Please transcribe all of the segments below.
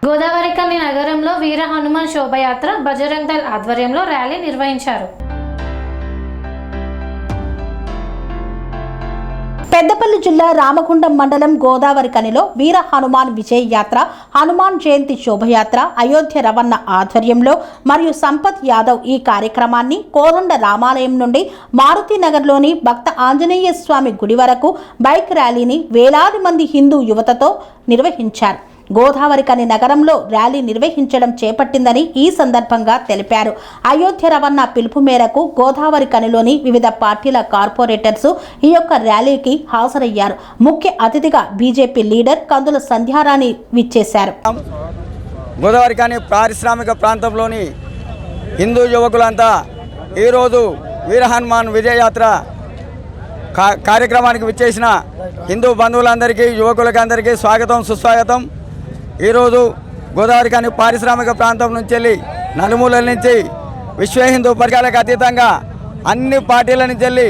గోదావరికని నగరంలో వీర హనుమాన్ శోభయాత్ర బజరంగ్ దళ్ ఆధ్వర్యంలో ర్యాలీ నిర్వహించారు. పెద్దపల్లి జిల్లా రామగుండం మండలం గోదావరికనిలో వీర హనుమాన్ విజయ యాత్ర, హనుమాన్ జయంతి శోభయాత్ర అయోధ్య రవణ ఆధ్వర్యంలో మరియు సంపత్ యాదవ్ ఈ కార్యక్రమాన్ని కోదండ రామాలయం నుండి మారుతినగర్లోని భక్త ఆంజనేయ స్వామి గుడి వరకు బైక్ ర్యాలీని వేలాది మంది హిందూ యువతతో నిర్వహించారు. గోదావరికని నగరంలో ర్యాలీ నిర్వహించడం చేపట్టిందని ఈ సందర్భంగా తెలిపారు. అయోధ్య రవణ పిలుపు మేరకు గోదావరికనిలోని వివిధ పార్టీల కార్పొరేటర్స్ ఈ యొక్క ర్యాలీకి హాజరయ్యారు. ముఖ్య అతిథిగా బీజేపీ లీడర్ కందుల సంధ్యారాణి విచ్చేశారు. గోదావరికని పారిశ్రామిక ప్రాంతంలోని హిందూ యువకులంతా ఈరోజు వీర హనుమాన్ విజయయాత్ర కార్యక్రమానికి విచ్చేసిన హిందూ బంధువులందరికీ, యువకులకి అందరికీ స్వాగతం, సుస్వాగతం. ఈరోజు గోదావరికని పారిశ్రామిక ప్రాంతం నుంచి వెళ్ళి నలుమూలల నుంచి విశ్వ హిందూ పరికాలకు అతీతంగా అన్ని పార్టీల నుంచి వెళ్ళి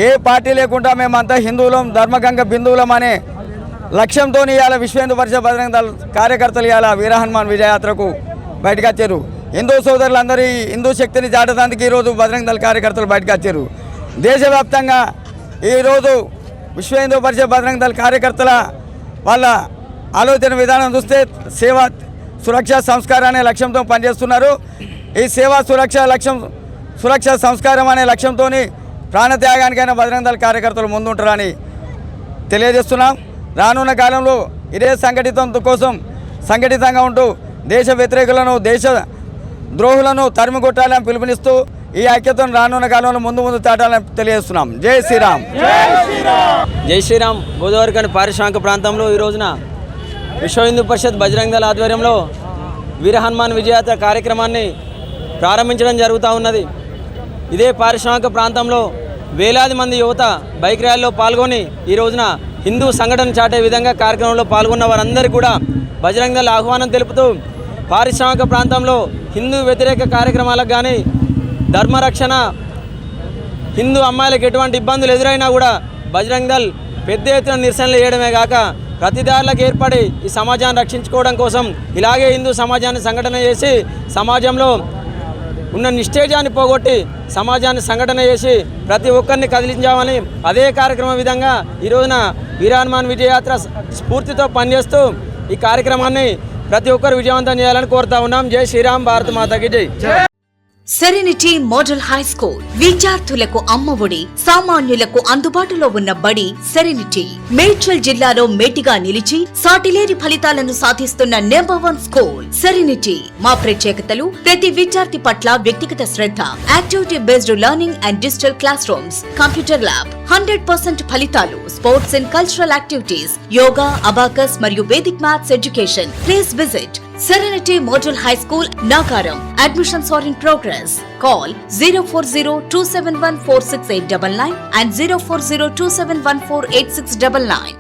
ఏ పార్టీ లేకుండా మేమంతా హిందువులం, ధర్మగంగ బిందువులం అనే లక్ష్యంతో ఇవాళ విశ్వ హిందూ పరిషత్ బజరంగ్ దళ్ కార్యకర్తలు ఇవాళ వీర హనుమాన్ విజయయాత్రకు బయటకు వచ్చారు. హిందూ సోదరులందరూ హిందూ శక్తిని చాటడానికి ఈరోజు బజరంగ్ దళ్ కార్యకర్తలు బయటకు వచ్చారు. దేశవ్యాప్తంగా ఈరోజు విశ్వ హిందూ పరిషత్ బజరంగ్ దళ్ కార్యకర్తల వాళ్ళ ఆలోచన విధానం చూస్తే సేవా సురక్ష సంస్కారం అనే లక్ష్యంతో పనిచేస్తున్నారు. ఈ సేవా సురక్ష సంస్కారం అనే లక్ష్యంతో ప్రాణత్యాగానికైనా బజరంగ్ దళ్ కార్యకర్తలు ముందుంటారని తెలియజేస్తున్నాం. రానున్న కాలంలో ఇదే సంఘటితంగా ఉంటూ దేశ వ్యతిరేకులను, దేశ ద్రోహులను తరిమి కొట్టాలని పిలుపునిస్తూ ఈ ఐక్యతను రానున్న కాలంలో ముందు చాటాలని తెలియజేస్తున్నాం. జై శ్రీరామ్. జై శ్రీరామ్. గోదావరికని పారిశ్రామిక ప్రాంతంలో ఈ రోజున విశ్వ హిందూ పరిషత్ బజరంగ్ దళ్ ఆధ్వర్యంలో వీర హనుమాన్ విజయయాత్ర కార్యక్రమాన్ని ప్రారంభించడం జరుగుతూ ఉన్నది. ఇదే పారిశ్రామిక ప్రాంతంలో వేలాది మంది యువత బైక్ ర్యాలీలో పాల్గొని ఈ రోజున హిందూ సంఘటన చాటే విధంగా కార్యక్రమంలో పాల్గొన్న వారందరికీ కూడా బజరంగ్ దళ్ ఆహ్వానం తెలుపుతూ పారిశ్రామిక ప్రాంతంలో హిందూ వ్యతిరేక కార్యక్రమాలకు కానీ, ధర్మరక్షణ, హిందూ అమ్మాయిలకు ఎటువంటి ఇబ్బందులు ఎదురైనా కూడా బజరంగ్ దళ్ పెద్ద ఎత్తున నిరసనలు చేయడమే కాక ప్రతిదారులకు ఏర్పడి ఈ సమాజాన్ని రక్షించుకోవడం కోసం ఇలాగే హిందూ సమాజాన్ని సంఘటన చేసి సమాజంలో ఉన్న నిశ్చేజాన్ని పోగొట్టి సమాజాన్ని సంఘటన చేసి ప్రతి ఒక్కరిని కదిలించామని అదే కార్యక్రమం విధంగా ఈ రోజున వీర హనుమాన్ విజయయాత్ర స్ఫూర్తితో పనిచేస్తూ ఈ కార్యక్రమాన్ని ప్రతి ఒక్కరు విజయవంతం చేయాలని కోరుతా ఉన్నాం. జై శ్రీరామ్. భారత మాతాకి జై. సెరెనిటీ మోడల్ హై స్కూల్ విద్యార్థులకు అమ్మఒడి, సామాన్యులకు అందుబాటులో ఉన్న బడి సెరెనిటీ. మేడ్చల్ జిల్లాలో మేటిగా నిలిచి సాటిలేని ఫలితాలను సాధిస్తున్న #1 స్కూల్ సెరెనిటీ. మా ప్రత్యేకతలు ప్రతి విద్యార్థి పట్ల వ్యక్తిగత శ్రద్ధ, activity based learning and digital classrooms, computer lab, 100% ఫలితాలు, sports and cultural activities, yoga, abacus మరియు Vedic maths education. Please visit Serenity Model High School, Nagaram. Admissions are in progress. Call 040-271-46899 and 040-271-48699.